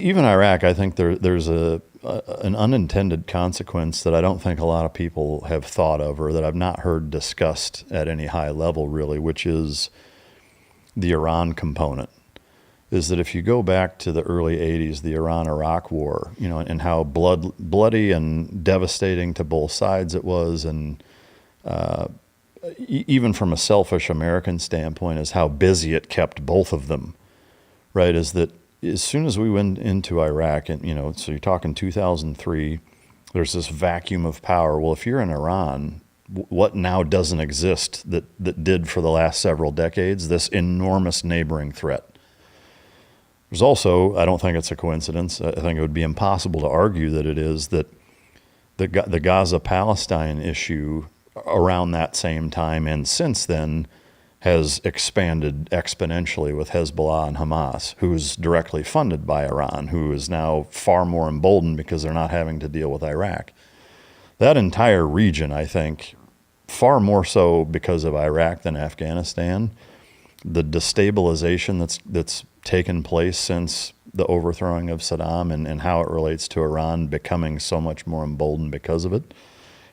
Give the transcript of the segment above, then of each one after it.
Even Iraq, I think there's an unintended consequence that I don't think a lot of people have thought of, or that I've not heard discussed at any high level really, which is the Iran component. Is that if you go back to the early 80s, the Iran-Iraq war, and how bloody and devastating to both sides it was, and even from a selfish American standpoint, is how busy it kept both of them, right? Is that as soon as we went into Iraq, and so you're talking 2003, there's this vacuum of power. Well, if you're in Iran, what now doesn't exist that did for the last several decades? This enormous neighboring threat. There's also, I don't think it's a coincidence, I think it would be impossible to argue that it is, that the Gaza-Palestine issue around that same time and since then has expanded exponentially with Hezbollah and Hamas, who's directly funded by Iran, who is now far more emboldened because they're not having to deal with Iraq. That entire region, I think, far more so because of Iraq than Afghanistan, the destabilization that's taken place since the overthrowing of Saddam and how it relates to Iran becoming so much more emboldened because of it,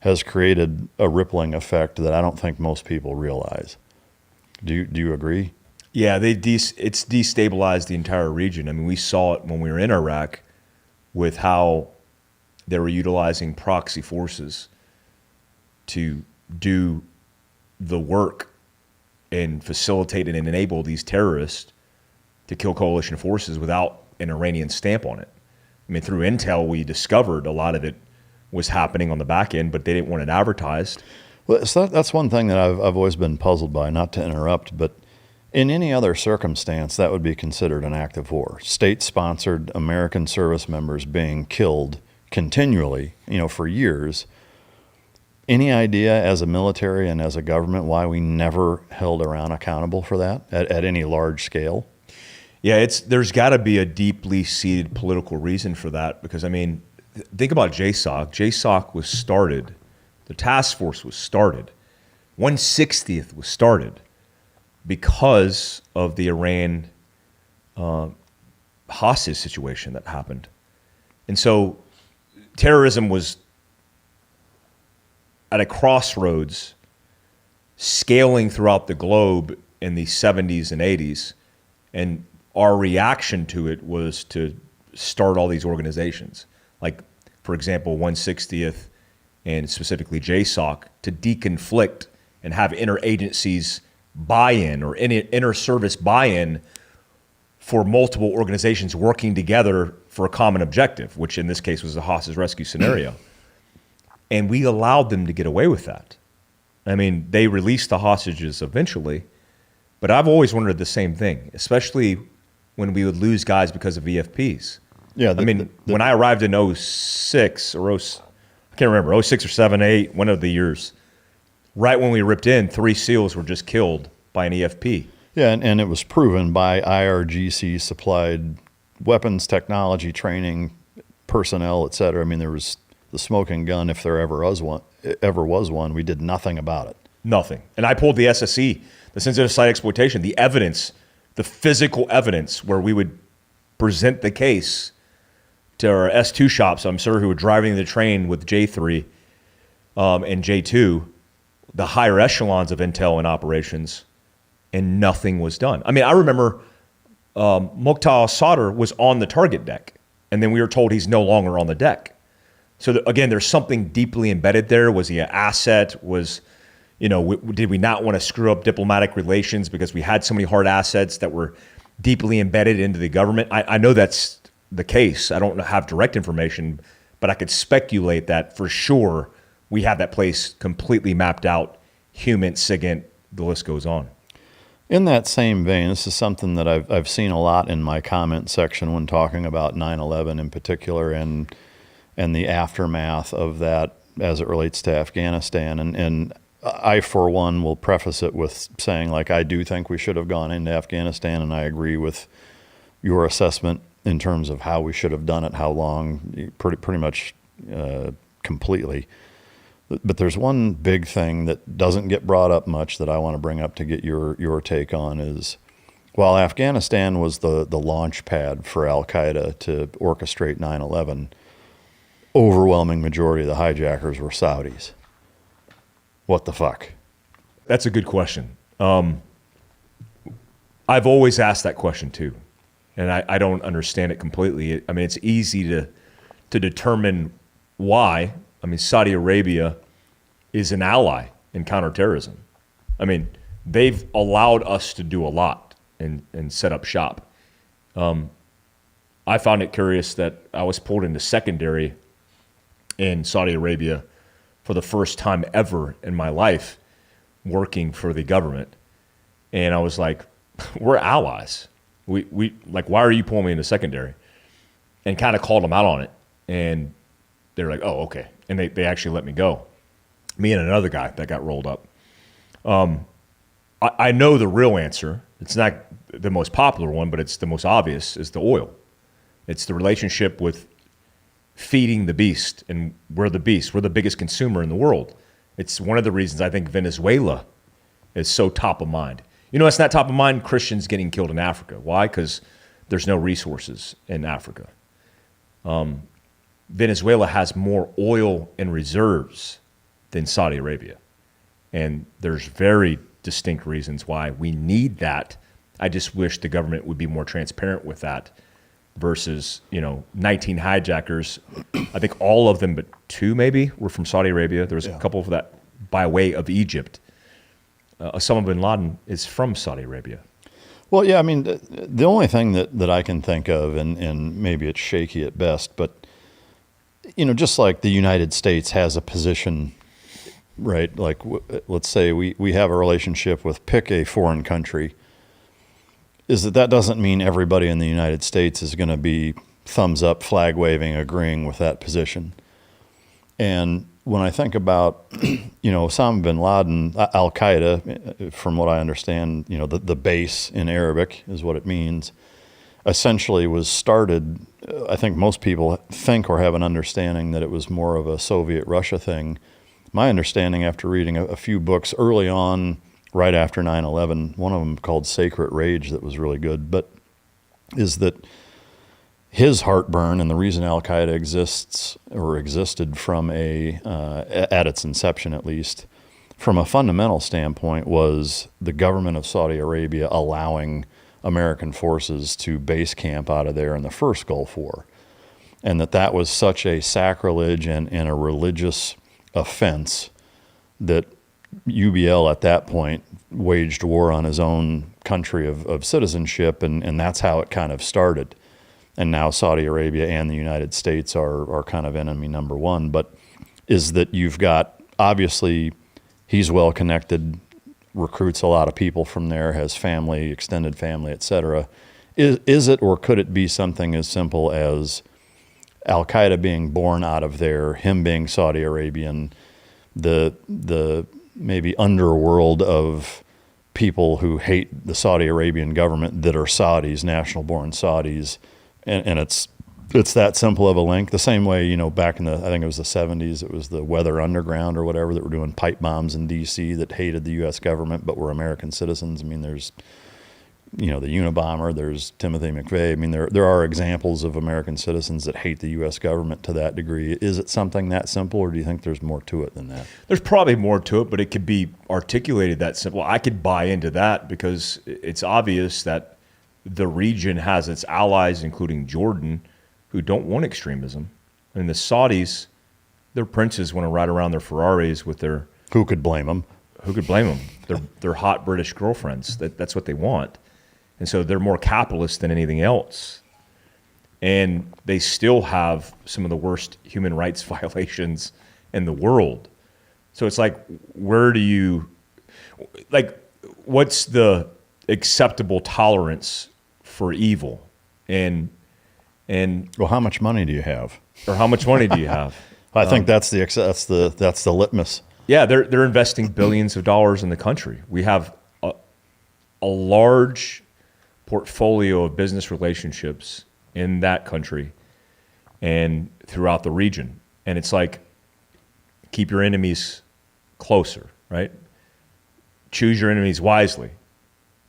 has created a rippling effect that I don't think most people realize. Do you agree? Yeah, it's destabilized the entire region. I mean, we saw it when we were in Iraq with how they were utilizing proxy forces to do the work and facilitate and enable these terrorists to kill coalition forces without an Iranian stamp on it. I mean, through intel, we discovered a lot of it was happening on the back end, but they didn't want it advertised. Well, so that's one thing that I've always been puzzled by, not to interrupt, but in any other circumstance, that would be considered an act of war. State-sponsored American service members being killed continually, for years. Any idea as a military and as a government why we never held Iran accountable for that at any large scale? Yeah, there's got to be a deeply seated political reason for that, because, I mean, think about JSOC. JSOC was started, the task force was started, 1/60th was started because of the Iran hostage situation that happened. And so terrorism was at a crossroads, scaling throughout the globe in the 70s and 80s, and our reaction to it was to start all these organizations. Like, for example, 1/60th and specifically JSOC, to deconflict and have interagencies buy-in or inter-service buy-in for multiple organizations working together for a common objective, which in this case was a hostage rescue scenario. And we allowed them to get away with that. I mean, they released the hostages eventually, but I've always wondered the same thing, especially when we would lose guys because of EFPs. Yeah, when I arrived in 06 or I can't remember, 06 or 7, 8, one of the years, right when we ripped in, 3 SEALs were just killed by an EFP. Yeah, and it was proven by IRGC supplied weapons, technology, training, personnel, et cetera. I mean, there was the smoking gun, if there ever was one. We did nothing about it. Nothing. And I pulled the SSE, the sensitive site exploitation, the evidence, the physical evidence, where we would present the case to our S2 shops, I'm sure, who were driving the train with J3 and J2, the higher echelons of intel and operations, and nothing was done. I mean, I remember Muqtada Sadr was on the target deck, and then we were told he's no longer on the deck. So again, there's something deeply embedded there. Was he an asset? Did we not want to screw up diplomatic relations because we had so many hard assets that were deeply embedded into the government? I know that's the case. I don't have direct information, but I could speculate that for sure we have that place completely mapped out, human, SIGINT, the list goes on. In that same vein, this is something that I've seen a lot in my comment section when talking about 9/11 in particular and the aftermath of that as it relates to Afghanistan. And I, for one, will preface it with saying, like, I do think we should have gone into Afghanistan, and I agree with your assessment in terms of how we should have done it, how long, pretty much completely. But there's one big thing that doesn't get brought up much that I want to bring up to get your take on is While Afghanistan was the launch pad for Al-Qaeda to orchestrate 9/11, overwhelming majority of the hijackers were Saudis. What the fuck? That's a good question. I've always asked that question too, and I don't understand it completely. I mean, it's easy to determine why. I mean, Saudi Arabia is an ally in counterterrorism. I mean, they've allowed us to do a lot and set up shop. I found it curious that I was pulled into secondary in Saudi Arabia for the first time ever in my life working for the government. And I was like, we're allies. We like, why are you pulling me into secondary? And kind of called them out on it. And they're like, oh, okay. And they actually let me go. Me and another guy that got rolled up. I know the real answer. It's not the most popular one, but it's the most obvious, is the oil. It's the relationship with feeding the beast. And we're the beast. We're the biggest consumer in the world. It's one of the reasons I think Venezuela is so top of mind. You know, it's not top of mind Christians getting killed in Africa. Why? Because there's no resources in Africa. Venezuela has more oil and reserves than Saudi Arabia. And there's very distinct reasons why we need that. I just wish the government would be more transparent with that versus, 19 hijackers. I think all of them, but 2 maybe, were from Saudi Arabia. There was a couple of that by way of Egypt. Osama bin Laden is from Saudi Arabia. Well, yeah, I mean, the only thing that I can think of, and maybe it's shaky at best, but, just like the United States has a position, right? Like, let's say we have a relationship with, pick a foreign country, is that doesn't mean everybody in the United States is going to be thumbs up, flag waving, agreeing with that position. And when I think about, Osama bin Laden, Al-Qaeda, from what I understand, the base in Arabic is what it means, essentially was started, I think most people think or have an understanding that it was more of a Soviet Russia thing. My understanding after reading a few books early on, right after 9/11, one of them called Sacred Rage that was really good, but is that his heartburn and the reason Al-Qaeda exists or existed from at its inception at least, from a fundamental standpoint, was the government of Saudi Arabia allowing American forces to base camp out of there in the first Gulf War. And that was such a sacrilege and a religious offense that UBL at that point waged war on his own country of citizenship, and that's how it kind of started. And now Saudi Arabia and the United States are kind of enemy number one. But is that you've got, obviously, he's well connected, recruits a lot of people from there, has family, extended family, et cetera. Is it, or could it be something as simple as Al-Qaeda being born out of there, him being Saudi Arabian, the maybe underworld of people who hate the Saudi Arabian government that are Saudis, national-born Saudis, and it's that simple of a link. The same way, back in I think it was the 70s, it was the Weather Underground or whatever that were doing pipe bombs in D.C. that hated the U.S. government but were American citizens. I mean, there's, the Unabomber, there's Timothy McVeigh. I mean, there are examples of American citizens that hate the U.S. government to that degree. Is it something that simple, or do you think there's more to it than that? There's probably more to it, but it could be articulated that simple. I could buy into that because it's obvious that the region has its allies, including Jordan, who don't want extremism. I mean, the Saudis, their princes want to ride around their Ferraris with their... Who could blame them? Who could blame them? Their hot British girlfriends. That's what they want. And so they're more capitalist than anything else. And they still have some of the worst human rights violations in the world. So it's like, what's the acceptable tolerance for evil? And Well, how much money do you have? Or how much money do you have? I think that's the litmus. Yeah, they're investing billions of dollars in the country. We have a large portfolio of business relationships in that country and throughout the region. And it's like, keep your enemies closer, right? Choose your enemies wisely.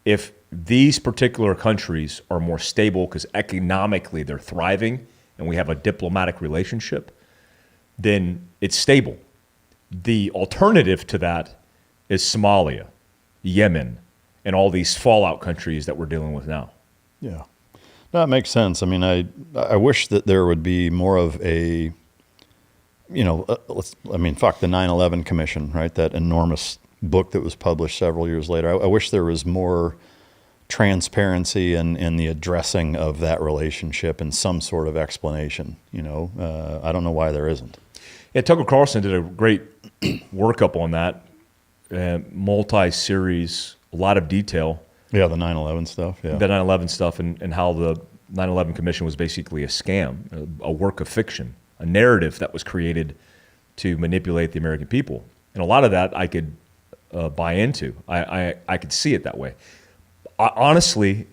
If these particular countries are more stable because economically they're thriving and we have a diplomatic relationship, then it's stable. The alternative to that is Somalia, Yemen, and all these fallout countries that we're dealing with now. Yeah. That makes sense. I mean, I wish that there would be more of a, the 9/11 Commission, right? That enormous book that was published several years later. I wish there was more transparency in the addressing of that relationship and some sort of explanation. I don't know why there isn't. Yeah, Tucker Carlson did a great workup on that, multi-series, a lot of detail. Yeah, the 9/11 stuff. Yeah, the 9/11 stuff and how the 9/11 Commission was basically a scam, a work of fiction, a narrative that was created to manipulate the American people. And a lot of that I could buy into. I could see it that way. Honestly,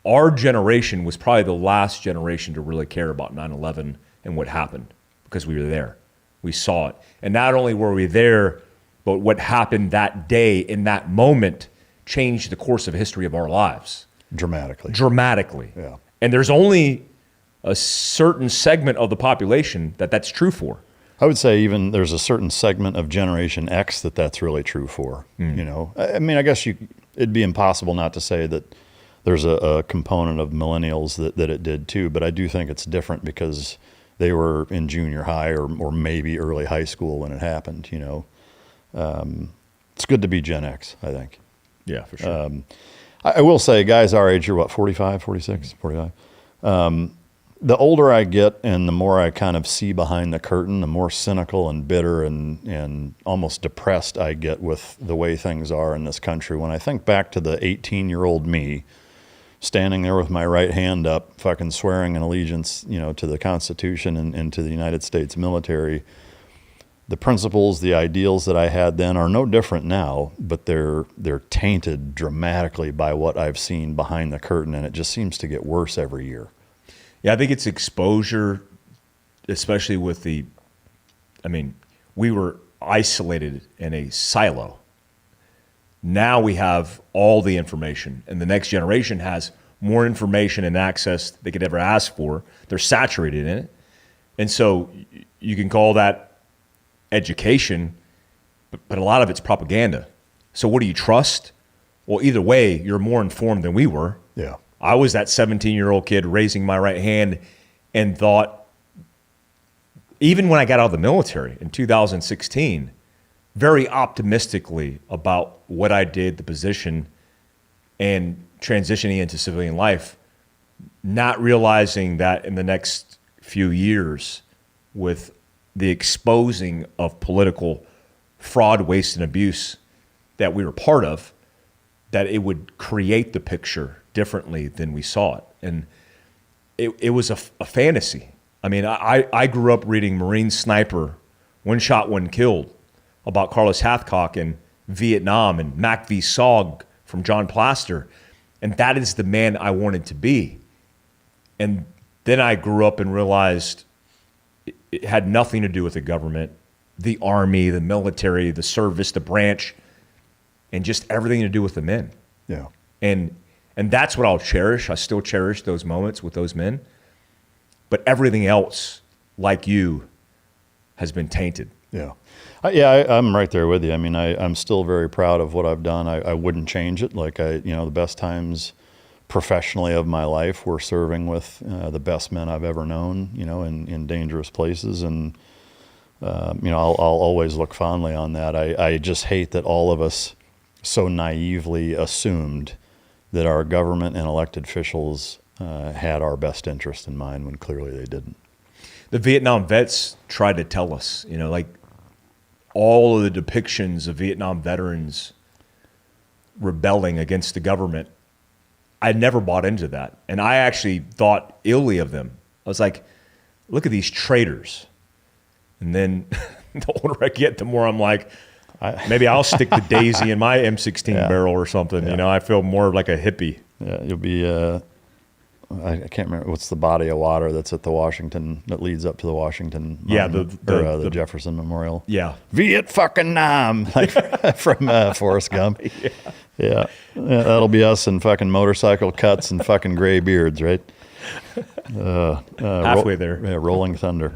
our generation was probably the last generation to really care about 9/11 and what happened because we were there. We saw it. And not only were we there, but what happened that day in that moment changed the course of history of our lives. Dramatically. Yeah. And there's only a certain segment of the population that's true for. I would say even there's a certain segment of Generation X that's really true for. I mean, I guess it'd be impossible not to say that there's a component of millennials that it did too, but I do think it's different because they were in junior high or maybe early high school when it happened. It's good to be Gen X, I think. Yeah, for sure. I will say, guys our age, you're what, 45, 46, 45? The older I get and the more I kind of see behind the curtain, the more cynical and bitter and almost depressed I get with the way things are in this country. When I think back to the 18-year-old me standing there with my right hand up, fucking swearing an allegiance, to the Constitution and to the United States military, the principles, the ideals that I had then are no different now, but they're tainted dramatically by what I've seen behind the curtain, and it just seems to get worse every year. Yeah, I think it's exposure, especially with we were isolated in a silo. Now we have all the information, and the next generation has more information and access they could ever ask for. They're saturated in it. And so you can call that education, but a lot of it's propaganda. So what do you trust? Well, either way, you're more informed than we were. Yeah. I was that 17-year-old kid raising my right hand and thought, even when I got out of the military in 2016, very optimistically about what I did, the position, and transitioning into civilian life, not realizing that in the next few years, with the exposing of political fraud, waste, and abuse that we were part of, that it would create the picture differently than we saw it. And it was a fantasy. I mean, I grew up reading Marine Sniper, One Shot, One Killed, about Carlos Hathcock in Vietnam and Mac V. Sog from John Plaster. And that is the man I wanted to be. And then I grew up and realized it had nothing to do with the government, the army, the military, the service, the branch, and just everything to do with the men. Yeah. And that's what I'll cherish. I still cherish those moments with those men. But everything else, like you, has been tainted. Yeah. I'm right there with you. I mean, I'm still very proud of what I've done. I wouldn't change it. Like the best times professionally of my life were serving with the best men I've ever known, in dangerous places. And, I'll always look fondly on that. I just hate that all of us so naively assumed that our government and elected officials had our best interest in mind when clearly they didn't. The Vietnam vets tried to tell us, all of the depictions of Vietnam veterans rebelling against the government. I never bought into that. And I actually thought illy of them. I was like, look at these traitors. And then the older I get, the more I'm like, maybe I'll stick the Daisy in my M16 barrel or something. Yeah. I feel more like a hippie. Yeah, you'll be I can't remember what's the body of water that's at the Washington that leads up to the Washington. Yeah, Monument, or the Jefferson Memorial. Yeah. Viet fucking Nam, like from Forrest Gump. Yeah, that'll be us in fucking motorcycle cuts and fucking gray beards, right? Halfway there. Yeah, Rolling Thunder.